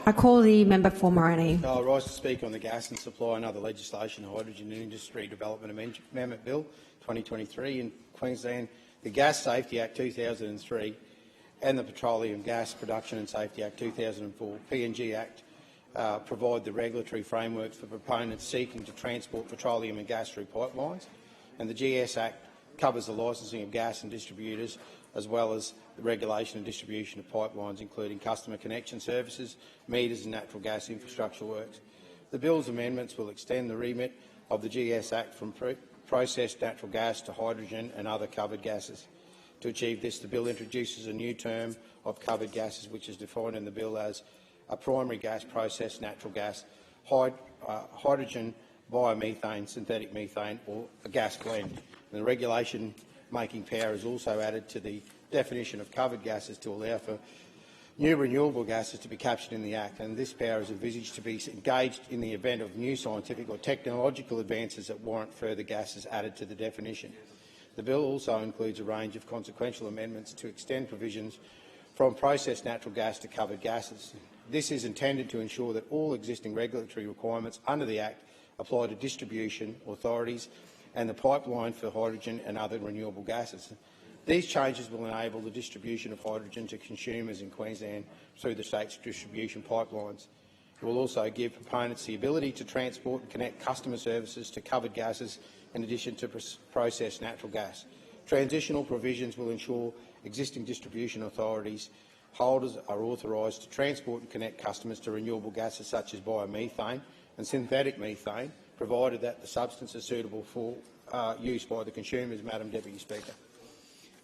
I call the member for Moroney. I rise to speak on the Gas and Supply and Other Legislation Hydrogen Industry Development Amendment Bill 2023 in Queensland, the Gas Safety Act 2003 and the Petroleum Gas Production and Safety Act 2004, PNG Act, provide the regulatory framework for proponents seeking to transport petroleum and gas through pipelines, and the GS Act covers the licensing of gas and distributors as well as the regulation and distribution of pipelines, including customer connection services, meters and natural gas infrastructure works. The bill's amendments will extend the remit of the GS Act from processed natural gas to hydrogen and other covered gases. To achieve this, the bill introduces a new term of covered gases, which is defined in the bill as a primary gas, processed natural gas, hydrogen, biomethane, synthetic methane or a gas blend. And the regulation-making power is also added to the definition of covered gases to allow for new renewable gases to be captured in the Act, and this power is envisaged to be engaged in the event of new scientific or technological advances that warrant further gases added to the definition. The bill also includes a range of consequential amendments to extend provisions from processed natural gas to covered gases. This is intended to ensure that all existing regulatory requirements under the Act apply to distribution authorities and the pipeline for hydrogen and other renewable gases. These changes will enable the distribution of hydrogen to consumers in Queensland through the state's distribution pipelines. It will also give proponents the ability to transport and connect customer services to covered gases in addition to processed natural gas. Transitional provisions will ensure existing distribution authorities holders are authorised to transport and connect customers to renewable gases such as biomethane and synthetic methane, provided that the substance is suitable for use by the consumers, Madam Deputy Speaker.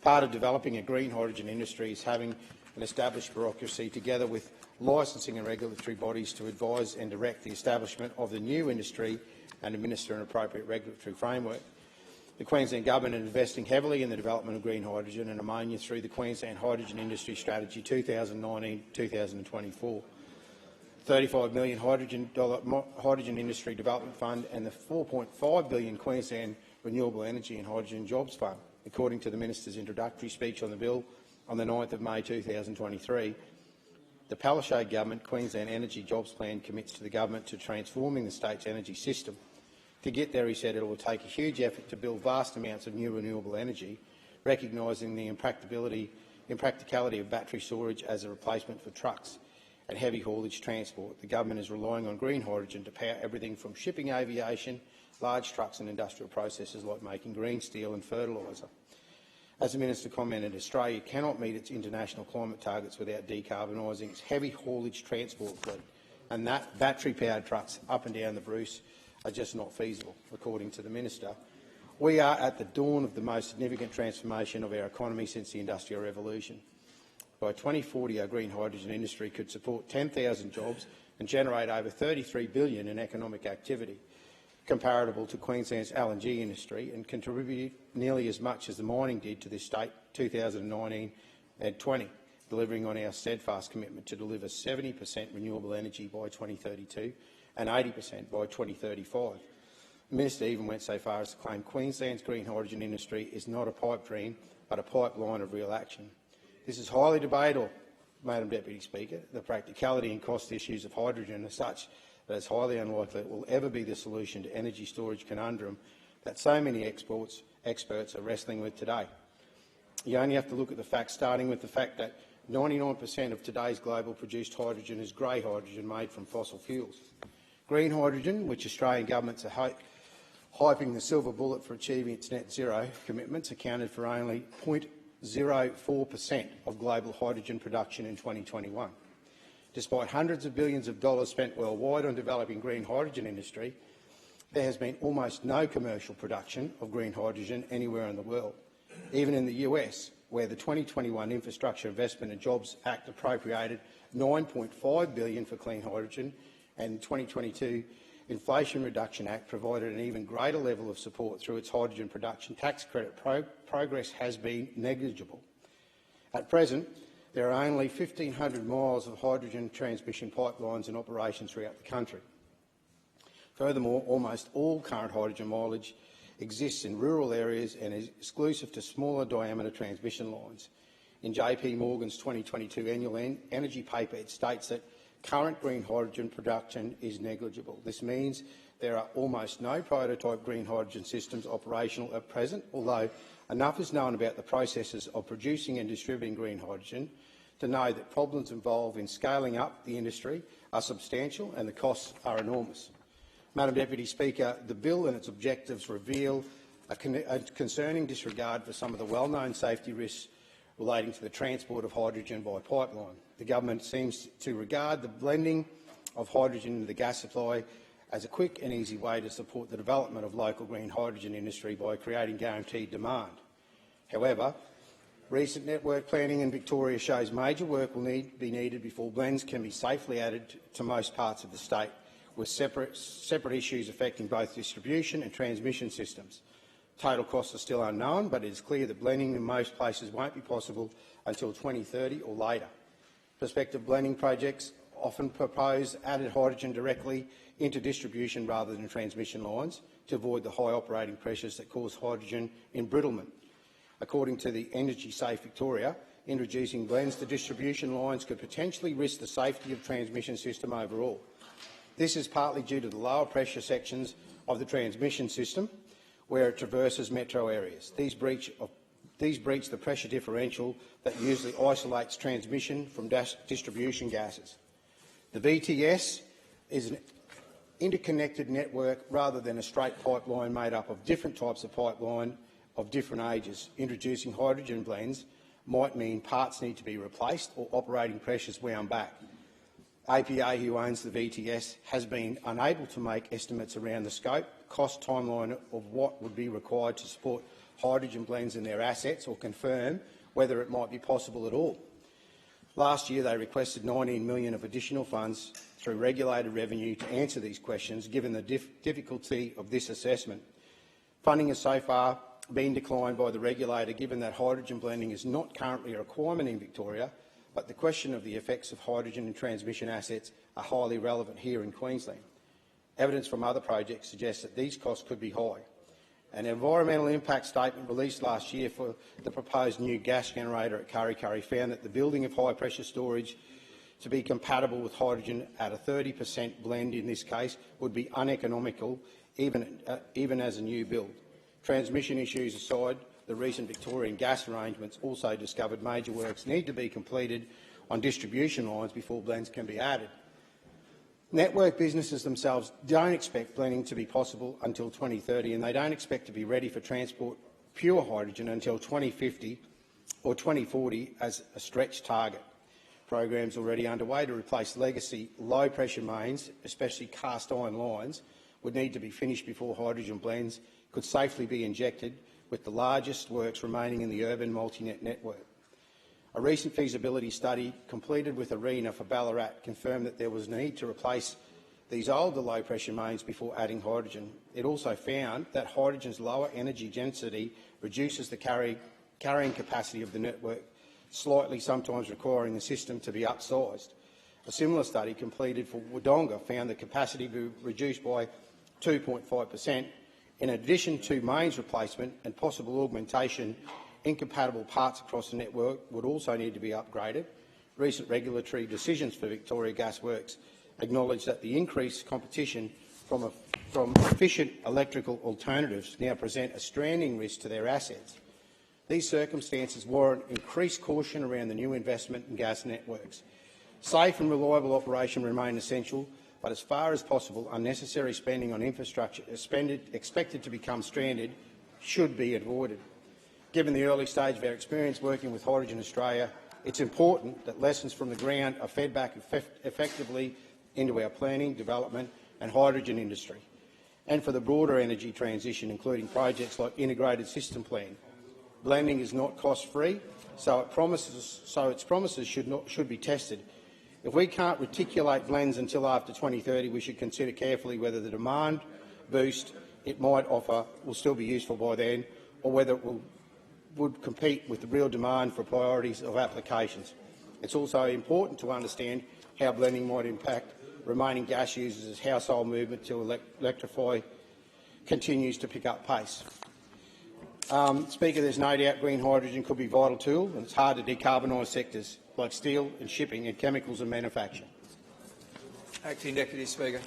Part of developing a green hydrogen industry is having an established bureaucracy together with licensing and regulatory bodies to advise and direct the establishment of the new industry and administer an appropriate regulatory framework. The Queensland Government is investing heavily in the development of green hydrogen and ammonia through the Queensland Hydrogen Industry Strategy 2019-2024, $35 million Hydrogen Industry Development Fund and the $4.5 billion Queensland Renewable Energy and Hydrogen Jobs Fund. According to the Minister's introductory speech on the bill on the 9th of May 2023, the Palaszczuk Government Queensland Energy Jobs Plan commits to the government to transforming the state's energy system. To get there, he said, it will take a huge effort to build vast amounts of new renewable energy, recognising the impracticality of battery storage as a replacement for trucks and heavy haulage transport. The government is relying on green hydrogen to power everything from shipping, aviation, large trucks and industrial processes like making green steel and fertiliser. As the Minister commented, Australia cannot meet its international climate targets without decarbonising its heavy haulage transport fleet, and that battery-powered trucks up and down the Bruce are just not feasible, according to the Minister. We are at the dawn of the most significant transformation of our economy since the Industrial Revolution. By 2040, our green hydrogen industry could support 10,000 jobs and generate over $33 billion in economic activity, comparable to Queensland's LNG industry, and contribute nearly as much as the mining did to this state 2019 and 20, delivering on our steadfast commitment to deliver 70% renewable energy by 2032 and 80% by 2035. The Minister even went so far as to claim Queensland's green hydrogen industry is not a pipe dream but a pipeline of real action. This is highly debatable, Madam Deputy Speaker. The practicality and cost issues of hydrogen are such that it's highly unlikely it will ever be the solution to energy storage conundrum that so many experts are wrestling with today. You only have to look at the facts, starting with the fact that 99% of today's global produced hydrogen is grey hydrogen made from fossil fuels. Green hydrogen, which Australian governments are hyping the silver bullet for achieving its net zero commitments, accounted for only 0.04% of global hydrogen production in 2021. Despite hundreds of billions of dollars spent worldwide on developing green hydrogen industry, there has been almost no commercial production of green hydrogen anywhere in the world. Even in the US, where the 2021 Infrastructure Investment and Jobs Act appropriated $9.5 billion for clean hydrogen, and 2022 Inflation Reduction Act provided an even greater level of support through its hydrogen production tax credit, progress has been negligible. At present, there are only 1,500 miles of hydrogen transmission pipelines in operation throughout the country. Furthermore, almost all current hydrogen mileage exists in rural areas and is exclusive to smaller diameter transmission lines. In JP Morgan's 2022 annual energy paper, it states that current green hydrogen production is negligible. This means there are almost no prototype green hydrogen systems operational at present, although enough is known about the processes of producing and distributing green hydrogen to know that problems involved in scaling up the industry are substantial and the costs are enormous. Madam Deputy Speaker, the bill and its objectives reveal a concerning disregard for some of the well-known safety risks relating to the transport of hydrogen by pipeline. The government seems to regard the blending of hydrogen into the gas supply as a quick and easy way to support the development of local green hydrogen industry by creating guaranteed demand. However, recent network planning in Victoria shows major work will be needed before blends can be safely added to most parts of the state, with separate issues affecting both distribution and transmission systems. Total costs are still unknown, but it is clear that blending in most places won't be possible until 2030 or later. Prospective blending projects often propose added hydrogen directly into distribution rather than transmission lines to avoid the high operating pressures that cause hydrogen embrittlement. According to the Energy Safe Victoria, introducing blends to distribution lines could potentially risk the safety of the transmission system overall. This is partly due to the lower pressure sections of the transmission system where it traverses metro areas. These breach the pressure differential that usually isolates transmission from distribution gases. The VTS is an interconnected network rather than a straight pipeline made up of different types of pipeline of different ages. Introducing hydrogen blends might mean parts need to be replaced or operating pressures wound back. APA, who owns the VTS, has been unable to make estimates around the scope, cost, timeline of what would be required to support hydrogen blends in their assets or confirm whether it might be possible at all. Last year they requested $19 million of additional funds through regulated revenue to answer these questions, given the difficulty of this assessment. Funding has so far been declined by the regulator, given that hydrogen blending is not currently a requirement in Victoria, but the question of the effects of hydrogen in transmission assets are highly relevant here in Queensland. Evidence from other projects suggests that these costs could be high. An environmental impact statement released last year for the proposed new gas generator at Kurri Kurri found that the building of high-pressure storage to be compatible with hydrogen at a 30% blend in this case would be uneconomical, even as a new build. Transmission issues aside, the recent Victorian gas arrangements also discovered major works need to be completed on distribution lines before blends can be added. Network businesses themselves don't expect blending to be possible until 2030, and they don't expect to be ready for transport pure hydrogen until 2050 or 2040 as a stretch target. Programs already underway to replace legacy low-pressure mains, especially cast-iron lines, would need to be finished before hydrogen blends could safely be injected, with the largest works remaining in the urban multi-net network. A recent feasibility study completed with ARENA for Ballarat confirmed that there was a need to replace these older low-pressure mains before adding hydrogen. It also found that hydrogen's lower energy density reduces the carrying capacity of the network slightly, sometimes requiring the system to be upsized. A similar study completed for Wodonga found the capacity be reduced by 2.5%. In addition to mains replacement and possible augmentation, incompatible parts across the network would also need to be upgraded. Recent regulatory decisions for Victoria Gas Works acknowledge that the increased competition from efficient electrical alternatives now present a stranding risk to their assets. These circumstances warrant increased caution around the new investment in gas networks. Safe and reliable operation remain essential, but as far as possible, unnecessary spending on infrastructure expected to become stranded should be avoided. Given the early stage of our experience working with Hydrogen Australia, it's important that lessons from the ground are fed back effectively into our planning, development and hydrogen industry, and for the broader energy transition, including projects like Integrated System Plan. Blending is not cost-free, so its promises should be tested. If we can't reticulate blends until after 2030, we should consider carefully whether the demand boost it might offer will still be useful by then, or whether it would compete with the real demand for priorities of applications. It's also important to understand how blending might impact remaining gas users as household movement to electrify continues to pick up pace. Speaker, there's no doubt green hydrogen could be a vital tool, and it's hard to decarbonise sectors like steel and shipping and chemicals and manufacture. Acting Deputy Speaker.